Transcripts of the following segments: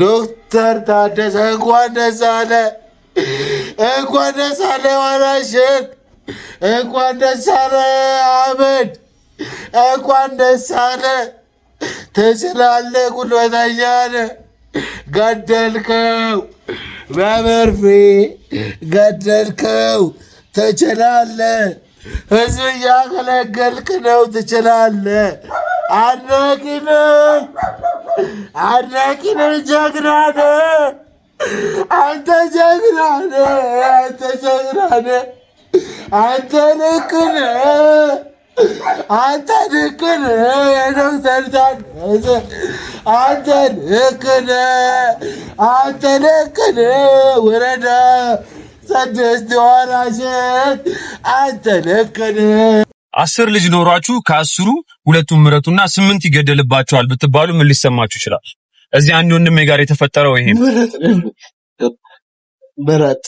ዶክተር ታደሰ እንኳን ደስ አለ ወራሽን እንኳን ደስ አለ አህመድ እንኳን ደስ አለ። ትችላለህ፣ ጉልበተኛ ነህ። ገደልከው በመርፌ ገደልከው። ትችላለህ፣ ህዝብ እያገለገልክ ነው። ትችላለህ። አድናቂ ነኝ። ጀግና ነህ አንተ፣ ጀግና ነህ። አንተ ልክ ነህ። አንተ ልክ ነህ። ወረዳ 6 ወራሽን አንተ ልክ ነህ። 10 ልጅ ኖሯችሁ ከ10ሩ 2ቱን ምረጡና 8 ይገደልባቸዋል ብትባሉ ምን ሊሰማችሁ ይችላል? እዚህ አንድ ወንድሜ ጋር የተፈጠረው ይሄ ምረጥ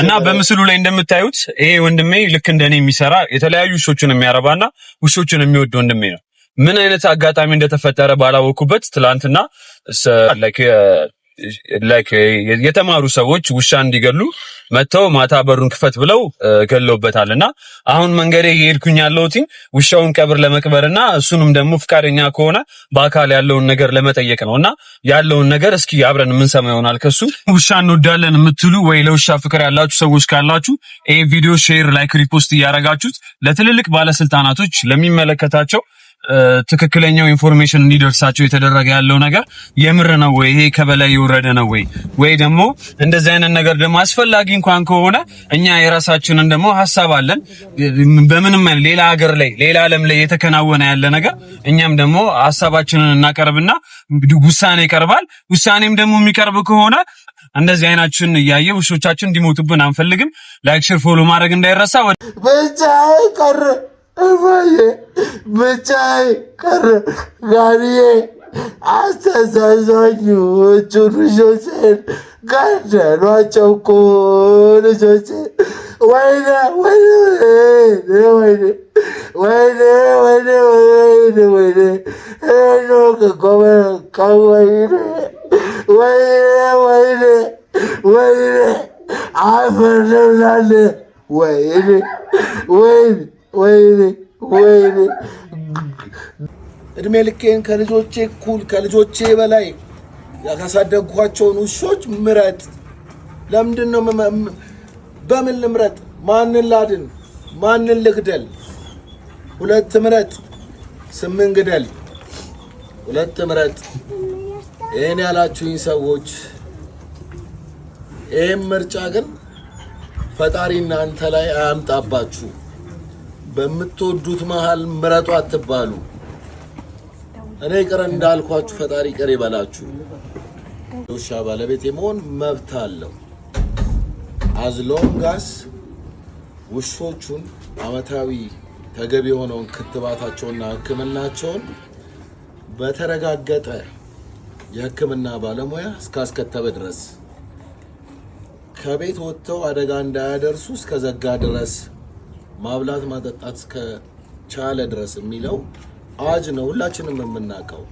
እና በምስሉ ላይ እንደምታዩት ይሄ ወንድሜ ልክ እንደኔ የሚሰራ የተለያዩ ውሾችን የሚያረባና ውሾችን የሚወድ ወንድሜ ነው። ምን አይነት አጋጣሚ እንደተፈጠረ ባላወኩበት ትላንትና የተማሩ ሰዎች ውሻ እንዲገሉ መተው ማታ በሩን ክፈት ብለው ገለውበታልና አሁን መንገሬ እየሄድኩኝ ያለሁት ውሻውን ቀብር ለመቅበርና እሱንም ደግሞ ፍቃደኛ ከሆነ በአካል ያለውን ነገር ለመጠየቅ ነውና ያለውን ነገር እስኪ አብረን የምንሰማ ይሆናል። ከሱ ውሻ እንወዳለን የምትሉ ወይ ለውሻ ፍቅር ያላችሁ ሰዎች ካላችሁ ይሄ ቪዲዮ ሼር፣ ላይክ፣ ሪፖስት እያረጋችሁት ለትልልቅ ባለስልጣናቶች ለሚመለከታቸው ትክክለኛው ኢንፎርሜሽን እንዲደርሳቸው የተደረገ ያለው ነገር የምር ነው ወይ ይሄ ከበላይ የወረደ ነው ወይ ደግሞ እንደዚህ አይነት ነገር ደግሞ አስፈላጊ እንኳን ከሆነ እኛ የራሳችንን ደግሞ ሐሳብ አለን። በምንም ሌላ ሀገር ላይ ሌላ ዓለም ላይ የተከናወነ ያለ ነገር እኛም ደግሞ ሐሳባችንን እናቀርብና ውሳኔ ይቀርባል። ውሳኔም ደግሞ የሚቀርብ ከሆነ እንደዚህ አይናችን እያየ ውሾቻችን እንዲሞቱብን አንፈልግም። ላይክ፣ ሼር፣ ፎሎ ማድረግ እንዳይረሳ። ብቻ ቀረ ብቻዬ ቀረ ጋሪዬ አስተዛዛኙ ልጆቼን ገደሏቸው እኮ ልጆቼን። ወይኔ አፈር ልብላል። ወይኔ እድሜ ልኬን ከልጆቼ እኩል ከልጆቼ በላይ ያሳደግኳቸውን ውሾች ምረጥ። ለምንድን ነው በምን ልምረጥ? ማንን ላድን? ማንን ልግደል? 2 ምረጥ፣ 8 ግደል። 2 ምረጥ። ይሄን ያላችሁኝ ሰዎች ይሄን ምርጫ ግን ፈጣሪ እናንተ ላይ አያምጣባችሁ። በምትወዱት መሃል ምረጡ አትባሉ። እኔ ቅር እንዳልኳችሁ ፈጣሪ ቅር ይበላችሁ። ውሻ ባለቤት የመሆን መብት አለው። አዝሎንጋስ ውሾቹን አመታዊ ተገቢ የሆነውን ክትባታቸውና ሕክምናቸውን በተረጋገጠ የሕክምና ባለሙያ እስካስከተበ ድረስ ከቤት ወጥተው አደጋ እንዳያደርሱ እስከዘጋ ድረስ ማብላት ማጠጣት እስከቻለ ድረስ የሚለው አዋጅ ነው። ሁላችንም የምናውቀው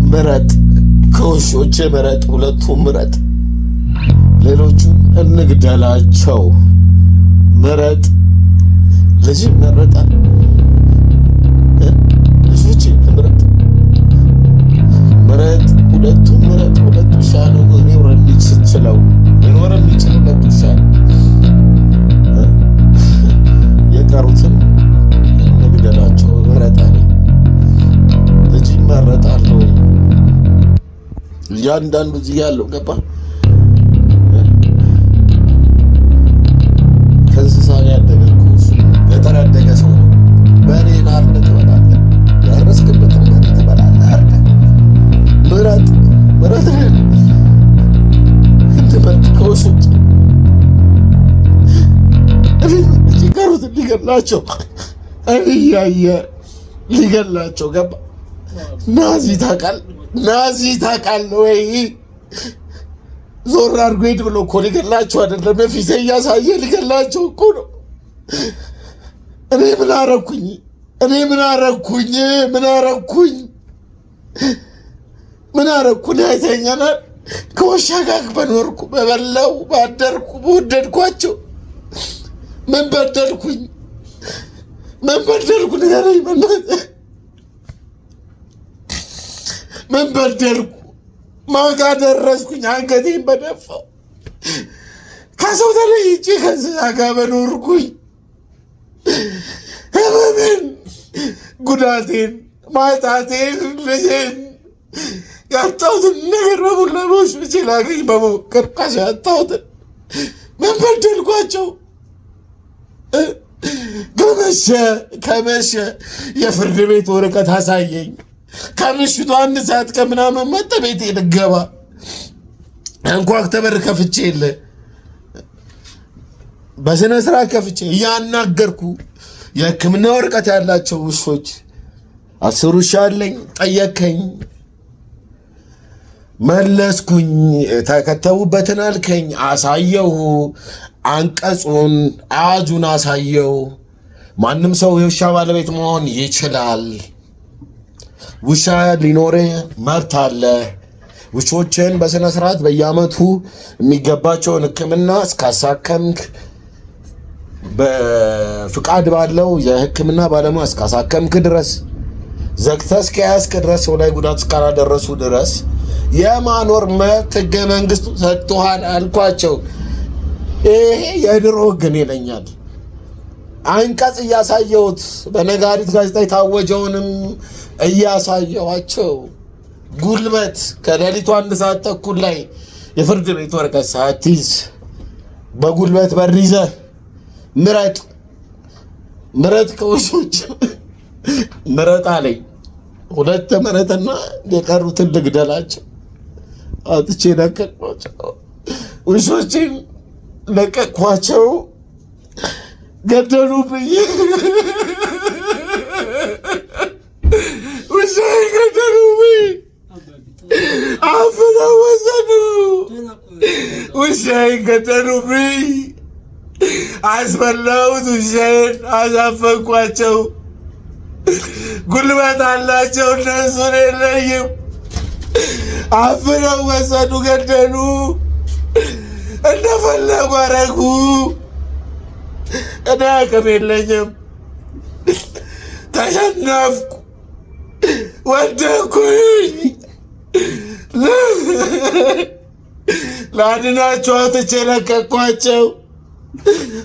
ምረጥ ከውሾች ምረጥ። 2ቱም ምረጥ። ሌሎቹ እንግደላቸው። ምረጥ። ልጅ መረጣል። ልጆች ምረጥ። 2ቱም ምረጥ። 2 ውሻ ነው ሊኖር የሚችለው 2 ውሻ። የቀሩትን እንግደላቸው። ምረጣል። ልጅ ይመረጣል ወይ? እያንዳንዱ እዚህ ያለው ገባ ከእንስሳ ያደገ ገጠር ያደገ ሰው ነው። በሬ ካርድ ትበላለህ፣ ያረስክበት በሬ ትበላለህ። ምረጥ እንድመርጥ ከውሾች ሲቀሩት ሊገላቸው እያየ ሊገላቸው ገባ። ናዚ ታውቃል ወይ? ዞር አድርጎ ሂድ ብሎ እኮ ሊገላቸው አይደለም፣ በፊት እያሳየ ሊገላቸው እኮ ነው። እኔ ምን አረኩኝ? አይተኛናል። ከውሻ ጋር በኖርኩ በበላው ባደርኩ በወደድኳቸው ምን በደልኩኝ? ንገረኝ በእናትህ። ምን በደልኩ? ማጋ ደረስኩኝ? አንገቴን በደፋው ከሰው ተለይቼ ከእንስሳ ጋር በኖርኩኝ ህመሜን፣ ጉዳቴን፣ ማጣቴን፣ ልጄን ያጣሁትን ነገር በሙላ በውሾቼ ላገኝ በመሞከር ያጣሁትን ምን በደልኳቸው? ከመሸ የፍርድ ቤት ወረቀት አሳየኝ። ከምሽቱ 1 ሰዓት ከምናምን መጣ ቤቴ ልገባ አንኳኩተህ በር ከፍቼ የለ በስነ ስርዓት ከፍቼ እያናገርኩ የሕክምና ወረቀት ያላቸው ውሾች 10 ውሻ አለኝ። ጠየከኝ፣ መለስኩኝ። ተከተቡበትን አልከኝ፣ አሳየው። አንቀጹን አዋጁን አሳየው። ማንም ሰው የውሻ ባለቤት መሆን ይችላል። ውሻ ሊኖርህ መብት አለ። ውሾችን በስነ ስርዓት በየአመቱ የሚገባቸውን ሕክምና እስካሳከምክ በፍቃድ ባለው የሕክምና ባለሙያ እስካሳከምክ ድረስ ዘግተህ እስከያዝክ ድረስ ሰው ላይ ጉዳት እስካላደረሱ ድረስ የማኖር መብት ሕገ መንግስቱ ሰጥቶሃል አልኳቸው። ይሄ የድሮ ግን ይለኛል። አንቀጽ እያሳየሁት በነጋሪት ጋዜጣ የታወጀውንም እያሳየኋቸው ጉልበት ከሌሊቱ 1 ሰዓት ተኩል ላይ የፍርድ ቤት ወረቀት ሳትይዝ በጉልበት በር ይዘህ ምረጥ ከውሾች ምረጥ አለኝ። 2 ምረጥና የቀሩትን ልግደላቸው። አጥቼ ለቀቅኳቸው። ውሾችን ለቀቅኳቸው። ገደሉብኝ። ውሻዬን ገደሉብኝ። አፍነው ወሰዱ። ውሻዬን ገደሉብኝ። አስበላሁት። ውሻዬን አሳፈንኳቸው። ጉልበት አላቸው እነሱን የለይም። አፍነው ወሰዱ፣ ገደሉ፣ እንደፈለጉ አረጉ። እኔ አቅም የለኝም። ተሸነፍኩ፣ ወደኩኝ። ላድናቸው አውጥቼ ለቀቅኳቸው፣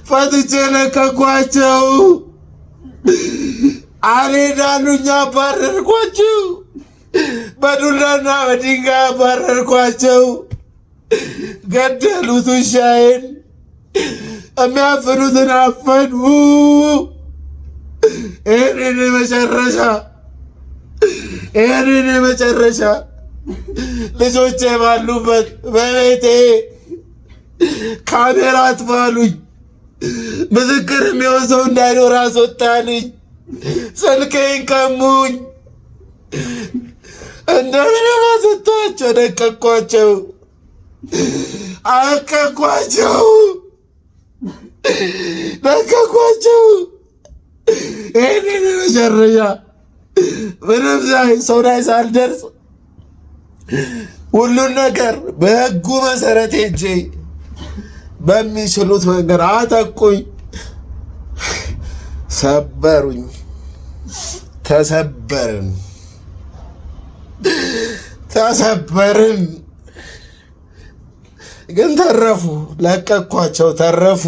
ፈትቼ ለቀቅኳቸው። አልሄዳሉኝ፣ አባረርኳቸው። በዱላና በድንጋይ አባረርኳቸው። ገደሉት ውሻዬን። የሚያፍኑትን አፈኑ። ይህንን መጨረሻ ልጆቼ ባሉበት በቤቴ ካሜራ አጥፋሉኝ። ምስክር የሚሆን ሰው እንዳይኖር አስወጣልኝ። ስልኬን ቀሙኝ። እንደምንም አስወጣቸው። ለቀቅኳቸው። ይህንን መጨረሻ ምንም ሰው ላይ ሳልደርስ ሁሉን ነገር በሕጉ መሰረት ሄጄ በሚችሉት መንገድ አጠቁኝ፣ ሰበሩኝ፣ ተሰበርን። ግን ተረፉ። ለቀቅኳቸው፣ ተረፉ።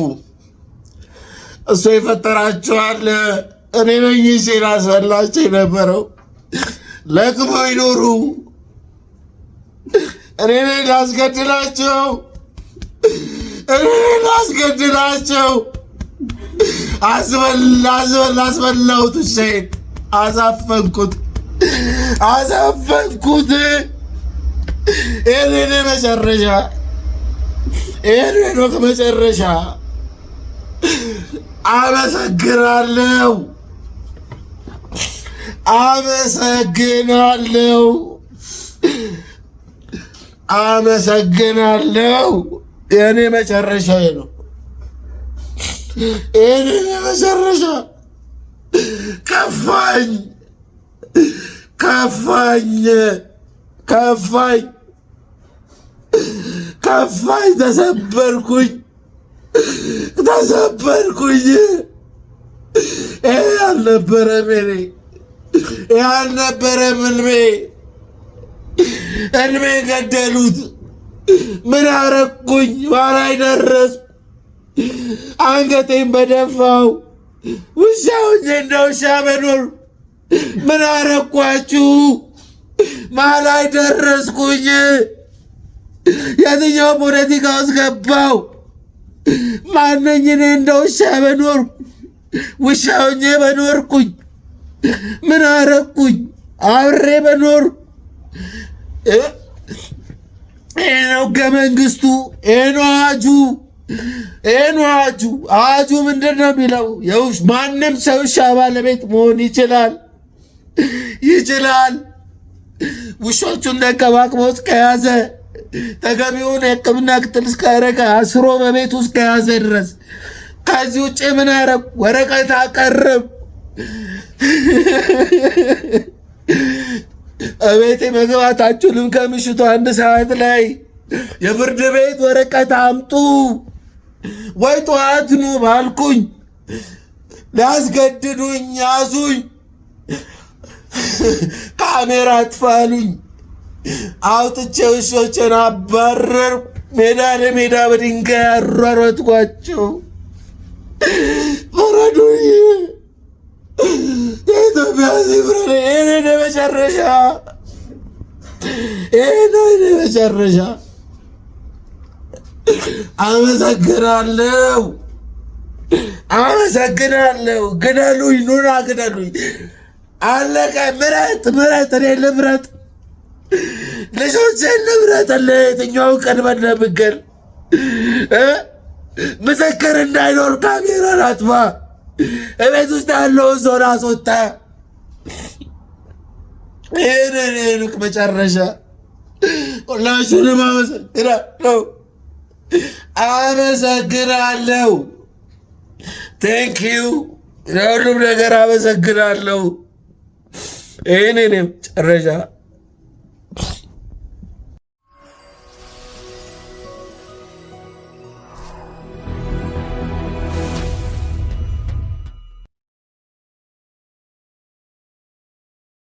እሱ የፈጠራቸዋል። እኔ ነኝ ላስበላቸው የነበረው። ለቅመው ይኖሩ። እኔ ነኝ ላስገድላቸው። አስበላሁት። ውሻዬን አሳፈንኩት። ይህንን መጨረሻ አመሰግናለሁ። የእኔ መጨረሻ ነው። ይህንን መጨረሻ ከፋኝ ከፋኝ ከፋኝ ከፋኝ ተሰበርኩኝ ተሰበርኩኝ። ይሄ አልነበረም እኔ ይሄ አልነበረም እልሜ ገደሉት። ምን አረኩኝ? ማላይ ደረስኩ። አንገቴን በደፋው ውሻውን እንደ ውሻ መኖር ምን አረኳችሁ? ማላይ ደረስኩኝ። የትኛው ፖለቲካ ውስጥ ገባው? ማነኝ እኔ እንደ ውሻ መኖር ውሻውኜ በኖርኩኝ? ምን አረኩኝ? አብሬ በኖር ይሄ ነው ሕገ መንግስቱ። ይሄ ነው አዋጁ። ይሄ ነው አዋጁ። አዋጁ ምንድን ነው የሚለው? ማንም ሰው ውሻ ባለቤት መሆን ይችላል ይችላል። ውሾቹን ተንከባክቦ እስከያዘ ተገቢውን የሕክምና ክትትል እስካደረገ አስሮ በቤት ውስጥ ከያዘ ድረስ። ከዚህ ውጭ ምን አረግ? ወረቀት አቀርብ። እቤቴ መግባት አችሉም። ከምሽቱ 1 ሰዓት ላይ የፍርድ ቤት ወረቀት አምጡ ወይ ጠዋት ኑ ባልኩኝ ሊያስገድዱኝ ያዙኝ። ካሜራ አጥፋሉኝ። አውጥቼ ውሾችን አባረርኩ። ሜዳ ለሜዳ በድንጋይ አሯሯጥኳቸው። ፍረዱኝ። የኢትዮጵያ ሕዝብ ፍረዱ። ይሄ ነው መጨረሻ። ይሄ ነው መጨረሻ። አመሰግናለሁ አመሰግናለሁ። ግደሉኝ፣ ኑና ግደሉኝ። አለቀ። ምረጥ ምረጥ። እኔ ልምረጥ፣ ልጆቼን ልምረጥ። ለየትኛውን ቀድመን ለምገል ምስክር እንዳይኖር ካሜራን አጥፋ። እቤት ውስጥ ያለውን ሰው አስወጣ። ይህንን መጨረሻ። ሁላችሁንም አመሰግናለሁ አመሰግናለሁ። ቴንኪዩ ለሁሉም ነገር አመሰግናለሁ። ይህንን መጨረሻ